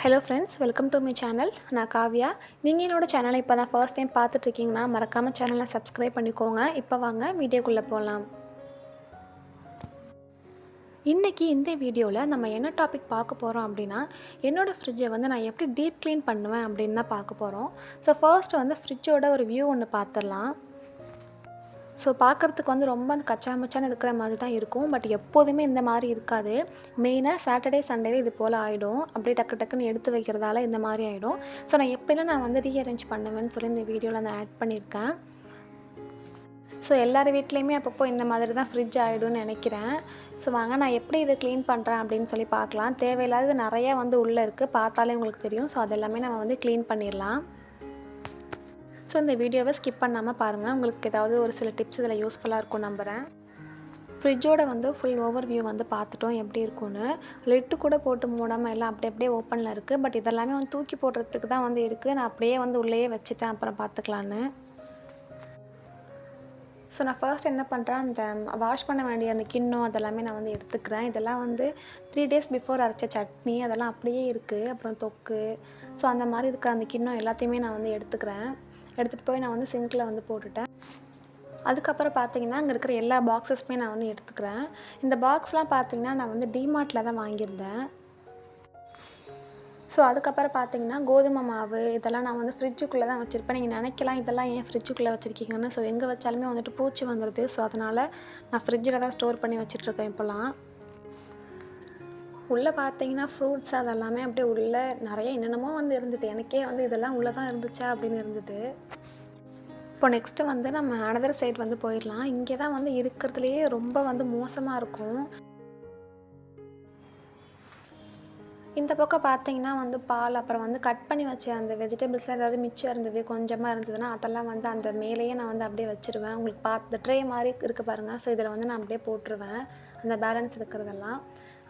Hello friends, welcome to my channel. நான் காவ்யா. நீங்கள் என்னோட சேனலை இப்போ தான் ஃபர்ஸ்ட் டைம் பார்த்துட்ருக்கீங்கன்னா மறக்காமல் சேனலை சப்ஸ்கிரைப் பண்ணிக்கோங்க. இப்போ வாங்க வீடியோக்குள்ளே போகலாம். இன்றைக்கி இந்த வீடியோவில் நம்ம என்ன டாபிக் பார்க்க போகிறோம் அப்படின்னா, என்னோடய ஃப்ரிட்ஜை வந்து நான் எப்படி டீப் க்ளீன் பண்ணுவேன் அப்படின்னு தான் பார்க்க போகிறோம். ஸோ ஃபர்ஸ்ட் வந்து ஃப்ரிட்ஜோட ஒரு வியூ ஒன்று பார்த்துடலாம். ஸோ பார்க்குறதுக்கு வந்து ரொம்ப அந்த கச்சாமுச்சான்னு இருக்கிற மாதிரி தான் இருக்கும். பட் எப்போதுமே இந்த மாதிரி இருக்காது. மெயினாக சாட்டர்டே சண்டேல இது போல் ஆகிடும். அப்படியே டக்கு டக்குன்னு எடுத்து வைக்கிறதால இந்த மாதிரி ஆகிடும். ஸோ நான் எப்படிலாம் நான் வந்து ரீஅரேஞ்ச் பண்ணுவேன்னு சொல்லி இந்த வீடியோவில் நான் ஆட் பண்ணியிருக்கேன். ஸோ எல்லார் வீட்லேயுமே அப்பப்போ இந்த மாதிரி தான் ஃப்ரிட்ஜ் ஆகிடும்னு நினைக்கிறேன். ஸோ வாங்க நான் எப்படி இதை க்ளீன் பண்ணுறேன் அப்படின்னு சொல்லி பார்க்கலாம். தேவையில்லாதது நிறையா வந்து உள்ளே இருக்குது, பார்த்தாலே உங்களுக்கு தெரியும். ஸோ அதெல்லாமே நம்ம வந்து க்ளீன் பண்ணிடலாம். ஸோ இந்த வீடியோவை ஸ்கிப் பண்ணாமல் பாருங்கள். உங்களுக்கு ஏதாவது ஒரு சில டிப்ஸ் இதில் யூஸ்ஃபுல்லாக இருக்கும் நம்புகிறேன். ஃப்ரிட்ஜோட வந்து ஃபுல் ஓவர் வியூ வந்து பார்த்துட்டோம் எப்படி இருக்குன்னு. லிட்டு கூட போட்டு மூடாமல் எல்லாம் அப்படியே ஓப்பனில் இருக்குது. பட் இதெல்லாமே வந்து தூக்கி போடுறதுக்கு தான் வந்து இருக்குது. நான் அப்படியே வந்து உள்ளேயே வச்சுட்டேன், அப்புறம் பார்த்துக்கலான்னு. ஸோ நான் ஃபர்ஸ்ட் என்ன பண்ணுறேன், அந்த வாஷ் பண்ண வேண்டிய அந்த கிண்ணம் அதெல்லாமே நான் வந்து எடுத்துக்கிறேன். இதெல்லாம் வந்து 3 days பிஃபோர் அரைச்ச சட்னி அதெல்லாம் அப்படியே இருக்குது. அப்புறம் தொக்கு, ஸோ அந்த மாதிரி இருக்கிற அந்த கிண்ணம் எல்லாத்தையுமே நான் வந்து எடுத்துக்கிறேன். எடுத்துகிட்டு போய் நான் வந்து சிங்கில் வந்து போட்டுட்டேன். அதுக்கப்புறம் பார்த்திங்கன்னா அங்கே இருக்கிற எல்லா பாக்ஸஸுமே நான் வந்து எடுத்துக்கிறேன். இந்த பாக்ஸ்லாம் பார்த்திங்கன்னா நான் வந்து டிமார்ட்டில் தான் வாங்கியிருந்தேன். ஸோ அதுக்கப்புறம் பார்த்திங்கன்னா கோதுமை மாவு இதெல்லாம் நான் வந்து ஃப்ரிட்ஜுக்குள்ளே தான் வச்சுருப்பேன். நீங்கள் நினைக்கலாம் இதெல்லாம் ஏன் ஃப்ரிட்ஜுக்குள்ளே வச்சுருக்கீங்கன்னு. ஸோ எங்கே வச்சாலுமே வந்துட்டு பூச்சி வந்துடுது. ஸோ அதனால் நான் ஃப்ரிட்ஜில் தான் ஸ்டோர் பண்ணி வச்சிட்ருக்கேன் இப்போலாம். உள்ளே பார்த்தீங்கன்னா ஃப்ரூட்ஸ் அதெல்லாமே அப்படியே உள்ளே நிறைய என்னென்னமோ வந்து இருந்தது. எனக்கே வந்து இதெல்லாம் உள்ளே தான் இருந்துச்சா அப்படின்னு இருந்தது. இப்போ நெக்ஸ்ட்டு வந்து நம்ம அனதர் சைட் வந்து போயிடலாம். இங்கே தான் வந்து இருக்கிறதுலையே ரொம்ப வந்து மோசமாக இருக்கும். இந்த பக்கம் பார்த்தீங்கன்னா வந்து பால், அப்புறம் வந்து கட் பண்ணி வச்ச அந்த வெஜிடபிள்ஸ்லாம் ஏதாவது மிச்சம் இருந்தது கொஞ்சமாக இருந்ததுன்னா அதெல்லாம் வந்து அந்த மேலேயே நான் வந்து அப்படியே வச்சுருவேன். உங்களுக்கு இந்த ட்ரே மாதிரி இருக்குது பாருங்கள். ஸோ இதில் வந்து நான் அப்படியே போட்டுருவேன் அந்த பேலன்ஸ் இருக்கிறதெல்லாம்.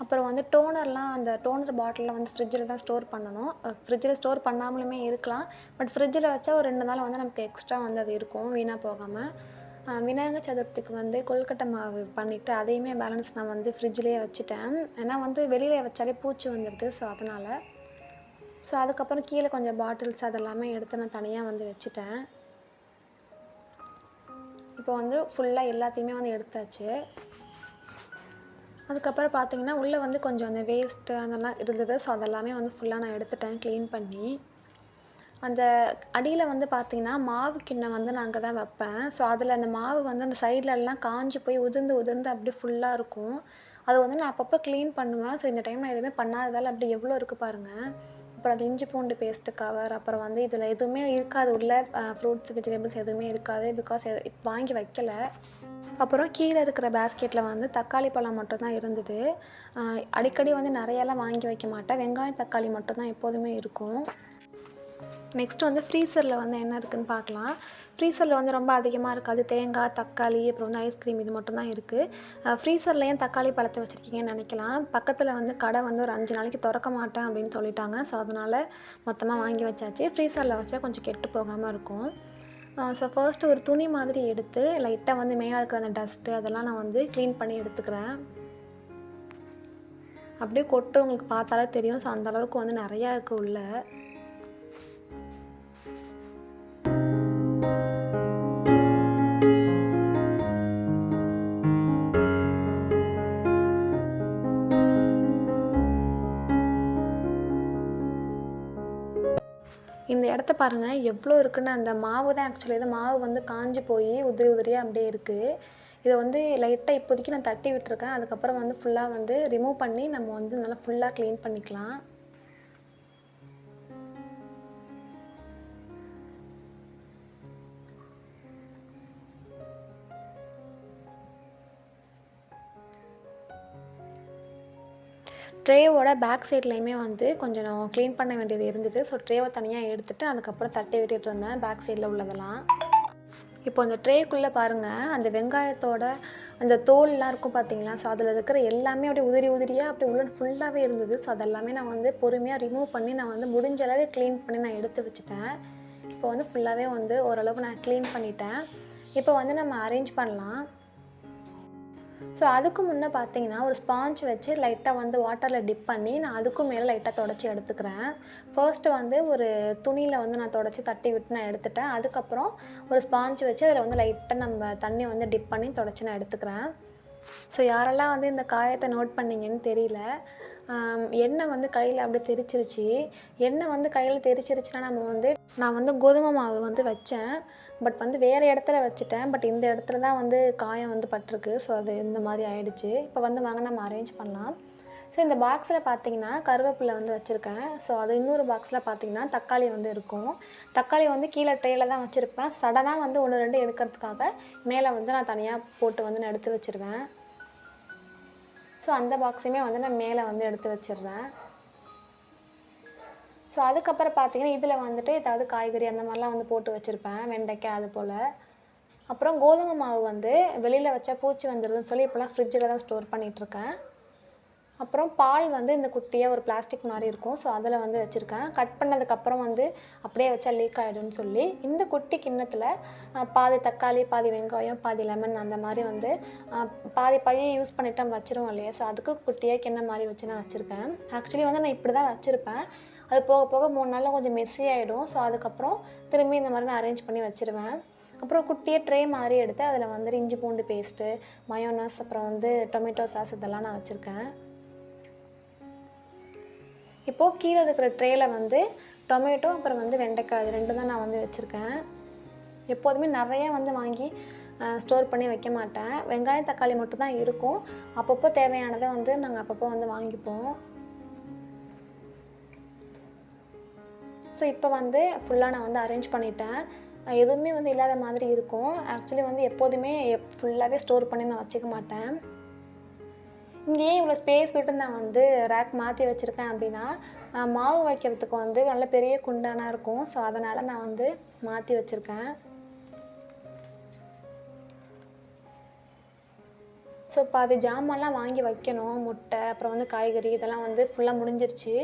அப்புறம் வந்து டோனர்லாம், அந்த டோனர் பாட்டிலில் வந்து ஃப்ரிட்ஜில் தான் ஸ்டோர் பண்ணணும். ஃப்ரிட்ஜில் ஸ்டோர் பண்ணாமலுமே இருக்கலாம். பட் ஃப்ரிட்ஜில் வச்சா ஒரு 2 நாள் வந்து நமக்கு எக்ஸ்ட்ரா வந்து அது இருக்கும் வீணாக போகாமல். விநாயகர் சதுர்த்திக்கு வந்து கொழுக்கட்டை மாவு பண்ணிவிட்டு அதையுமே பேலன்ஸ் நான் வந்து ஃப்ரிட்ஜிலே வச்சுட்டேன். ஏன்னா வந்து வெளியில் வச்சாலே பூச்சி வந்துடுது. ஸோ அதனால் அதுக்கப்புறம் கீழே கொஞ்சம் பாட்டில்ஸ் அதெல்லாமே எடுத்து நான் தனியாக வந்து வச்சுட்டேன். இப்போ வந்து ஃபுல்லாக எல்லாத்தையுமே வந்து எடுத்தாச்சு. அதுக்கப்புறம் பார்த்திங்கன்னா உள்ளே வந்து கொஞ்சம் அந்த வேஸ்ட்டு அதெல்லாம் இருந்தது. ஸோ அதெல்லாமே வந்து ஃபுல்லாக நான் எடுத்துட்டேன் க்ளீன் பண்ணி. அந்த அடியில் வந்து பார்த்திங்கன்னா மாவு கிண்ணம் வந்து நான் அங்கே தான் வைப்பேன். ஸோ அதில் அந்த மாவு வந்து அந்த சைட்லலாம் காஞ்சி போய் உதிர்ந்து அப்படியே ஃபுல்லாக இருக்கும். அதை வந்து நான் அப்பப்போ க்ளீன் பண்ணுவேன். ஸோ இந்த டைம் நான் எதுவுமே பண்ணாததால் அப்படி எவ்வளோ இருக்குது பாருங்கள். அப்புறம் அது இஞ்சி பூண்டு பேஸ்ட்டு கவர், அப்புறம் வந்து இதில் எதுவுமே இருக்காது, உள்ள ஃப்ரூட்ஸ் வெஜிடபிள்ஸ் எதுவுமே இருக்காது. பிகாஸ் வாங்கி வைக்கலை. அப்புறம் கீழே இருக்கிற பேஸ்கெட்டில் வந்து தக்காளி பழம் மட்டும்தான் இருந்தது. அடிக்கடி வந்து நிறையெல்லாம் வாங்கி வைக்க மாட்டேன். வெங்காயம் தக்காளி மட்டும்தான் எப்போதுமே இருக்கும். நெக்ஸ்ட்டு வந்து ஃப்ரீசரில் வந்து என்ன இருக்குதுன்னு பார்க்கலாம். ஃப்ரீசரில் வந்து ரொம்ப அதிகமாக இருக்காது. தேங்காய், தக்காளி, அப்புறம் வந்து ஐஸ்கிரீம் இது மட்டும்தான் இருக்குது. ஃப்ரீசரில் ஏன் தக்காளி பழத்தை வச்சுருக்கீங்கன்னு நினைக்கலாம். பக்கத்தில் வந்து கடை வந்து ஒரு 5 நாளைக்கு திறக்க மாட்டேன் அப்படின்னு சொல்லிட்டாங்க. ஸோ அதனால் மொத்தமாக வாங்கி வச்சாச்சு. ஃப்ரீசரில் வச்சா கொஞ்சம் கெட்டு போகாமல் இருக்கும். ஸோ ஃபர்ஸ்ட்டு ஒரு துணி மாதிரி எடுத்து லைட்டாக வந்து மேலே இருக்கிற அந்த டஸ்ட்டு அதெல்லாம் நான் வந்து க்ளீன் பண்ணி எடுத்துக்கிறேன். அப்படியே கொட்டு உங்களுக்கு பார்த்தாலே தெரியும். ஸோ அந்தளவுக்கு வந்து நிறையா இருக்குது உள்ளே. இந்த இடத்த பாருங்கள் எவ்வளோ இருக்குன்னு. அந்த மாவு தான் ஆக்சுவலி இது மாவு வந்து காஞ்சி போய் உதிரியாக அப்படியே இருக்குது. இதை வந்து லைட்டாக இப்போதைக்கு நான் தட்டி விட்டுருக்கேன். அதுக்கப்புறம் வந்து ஃபுல்லாக வந்து ரிமூவ் பண்ணி நம்ம வந்து நல்லா ஃபுல்லாக க்ளீன் பண்ணிக்கலாம். ட்ரேவோட பேக் சைட்லேயுமே வந்து கொஞ்சம் நான் க்ளீன் பண்ண வேண்டியது இருந்தது. ஸோ ட்ரேவை தனியாக எடுத்துகிட்டு அதுக்கப்புறம் தட்டி விட்டுட்டு இருந்தேன் பேக் சைடில் உள்ளதெல்லாம். இப்போ அந்த ட்ரேக்குள்ளே பாருங்கள், அந்த வெங்காயத்தோட அந்த தோல்லாம் இருக்கும் பார்த்தீங்களா. ஸோ அதில் இருக்கிற எல்லாமே அப்படியே உதிரியாக அப்படியே உள்ள ஃபுல்லாகவே இருந்தது. ஸோ அதெல்லாமே நான் வந்து பொறுமையாக ரிமூவ் பண்ணி நான் வந்து முடிஞ்ச அளவு க்ளீன் பண்ணி நான் எடுத்து வச்சுட்டேன். இப்போ வந்து ஃபுல்லாகவே வந்து ஓரளவுக்கு நான் க்ளீன் பண்ணிட்டேன். இப்போ வந்து நம்ம அரேஞ்ச் பண்ணலாம். ஸோ அதுக்கு முன்னே பார்த்தீங்கன்னா ஒரு ஸ்பாஞ்ச் வச்சு லைட்டாக வந்து வாட்டரில் டிப் பண்ணி நான் அதுக்கும் மேலே லைட்டாக தொடச்சி எடுத்துக்கிறேன். ஃபர்ஸ்ட்டு வந்து ஒரு துணியில் வந்து நான் தொடச்சி தட்டி விட்டு நான் எடுத்துட்டேன். அதுக்கப்புறம் ஒரு ஸ்பாஞ்ச் வச்சு அதில் வந்து லைட்டாக நம்ம தண்ணி வந்து டிப் பண்ணி தொடச்சி நான் எடுத்துக்கிறேன். ஸோ யாரெல்லாம் வந்து இந்த காயத்தை நோட் பண்ணிங்கன்னு தெரியல. எண்ணெய் வந்து கையில் அப்படியே தெரிச்சிருச்சு. எண்ணெய் வந்து கையில் தெரிச்சிருச்சுன்னா நான் வந்து கோதுமை மாவு வந்து வச்சேன். பட் வந்து வேறு இடத்துல வச்சுட்டேன். பட் இந்த இடத்துல தான் வந்து காயம் வந்து பட்டிருக்கு. ஸோ அது இந்த மாதிரி ஆயிடுச்சு. இப்போ வந்து வாங்க நம்ம அரேஞ்ச் பண்ணலாம். ஸோ இந்த பாக்ஸில் பார்த்தீங்கன்னா கருவேப்பிலை வந்து வச்சுருக்கேன். ஸோ அது இன்னொரு பாக்ஸில் பார்த்தீங்கன்னா தக்காளி வந்து இருக்கும். தக்காளி வந்து கீழே ட்ரேயில் தான் வச்சுருப்பேன். சடனாக வந்து 1, 2 எடுக்கிறதுக்காக மேலே வந்து நான் தனியாக போட்டு வந்து நான் எடுத்து வச்சுருவேன். ஸோ அந்த பாக்ஸையுமே வந்து நான் மேலே வந்து எடுத்து வச்சிடுறேன். ஸோ அதுக்கப்புறம் பார்த்தீங்கன்னா இதில் வந்துட்டு ஏதாவது காய்கறி அந்த மாதிரிலாம் வந்து போட்டு வச்சுருப்பேன். வெண்டைக்காய் அது போல். அப்புறம் கோதுமை மாவு வந்து வெளியில் வச்சா பூச்சி வந்துடுதுன்னு சொல்லி இப்போலாம் ஃப்ரிட்ஜில் தான் ஸ்டோர் பண்ணிகிட்ருக்கேன். அப்புறம் பால் வந்து இந்த குட்டியாக ஒரு பிளாஸ்டிக் மாதிரி இருக்கும். ஸோ அதில் வந்து வச்சுருக்கேன். கட் பண்ணதுக்கப்புறம் வந்து அப்படியே வச்சா லீக் ஆகிடும்னு சொல்லி இந்த குட்டி கிண்ணத்தில் பாதி தக்காளி, பாதி வெங்காயம், பாதி லெமன் அந்த மாதிரி வந்து பாதி பாதி யூஸ் பண்ணிவிட்டு நம்ம வச்சுருவோம் இல்லையா? ஸோ அதுக்கு குட்டியாக கிண்ணம் மாதிரி வச்சு நான் வச்சுருக்கேன். ஆக்சுவலி வந்து நான் இப்படி தான் வச்சுருப்பேன். அது போக போக 3 நாளில் கொஞ்சம் மெஸ்ஸி ஆகிடும். ஸோ அதுக்கப்புறம் திரும்பி இந்த மாதிரி நான் அரேஞ்ச் பண்ணி வச்சுருவேன். அப்புறம் குட்டியாக ட்ரே மாதிரி எடுத்து அதில் வந்து இஞ்சி பூண்டு பேஸ்ட்டு, மயோனஸ், அப்புறம் வந்து டொமேட்டோ சாஸ் இதெல்லாம் நான் வச்சுருக்கேன். இப்போது கீழே இருக்கிற ட்ரேயில் வந்து டொமேட்டோ அப்புறம் வந்து வெண்டைக்காய் இது 2 தான் நான் வந்து வச்சுருக்கேன். எப்போதுமே நிறையா வந்து வாங்கி ஸ்டோர் பண்ணி வைக்க மாட்டேன். வெங்காயம் தக்காளி மட்டும் தான் இருக்கும். அப்பப்போ தேவையானதை வந்து நாங்கள் அப்பப்போ வந்து வாங்கிப்போம். ஸோ இப்போ வந்து ஃபுல்லாக நான் வந்து அரேஞ்ச் பண்ணிட்டேன். எதுவுமே வந்து இல்லாத மாதிரி இருக்கும். ஆக்சுவலி வந்து எப்போதுமே ஃபுல்லாகவே ஸ்டோர் பண்ணி நான் வச்சுக்க மாட்டேன். இங்கேயே இவ்வளோ ஸ்பேஸ் விட்டு நான் வந்து ரேக் மாற்றி வச்சுருக்கேன் அப்படின்னா மாவு வைக்கிறதுக்கு வந்து நல்ல பெரிய குண்டானா இருக்கும். ஸோ அதனால் நான் வந்து மாற்றி வச்சுருக்கேன். ஸோ இப்போ அது ஜாமான்லாம் வாங்கி வைக்கணும். முட்டை அப்புறம் வந்து காய்கறி இதெல்லாம் வந்து ஃபுல்லாக முடிஞ்சிருச்சு.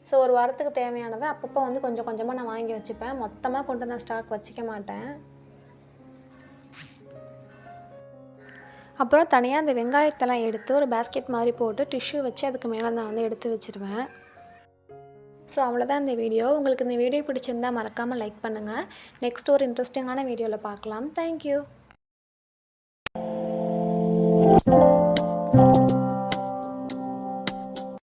ஸோ ஒரு வாரத்துக்கு தேவையானதை அப்பப்போ வந்து கொஞ்சம் கொஞ்சமாக நான் வாங்கி வச்சுப்பேன். மொத்தமாக கொண்டு நான் ஸ்டாக் வச்சுக்க மாட்டேன். அப்புறம் தனியாக அந்த வெங்காயத்தெல்லாம் எடுத்து ஒரு பேஸ்கெட் மாதிரி போட்டு டிஷ்யூ வச்சு அதுக்கு மேலே நான் வந்து எடுத்து வச்சுருவேன். ஸோ அவ்வளோதான் இந்த வீடியோ. உங்களுக்கு இந்த வீடியோ பிடிச்சிருந்தால் மறக்காமல் லைக் பண்ணுங்கள். நெக்ஸ்ட் ஒரு இன்ட்ரெஸ்டிங்கான வீடியோவில் பார்க்கலாம். தேங்க்யூ.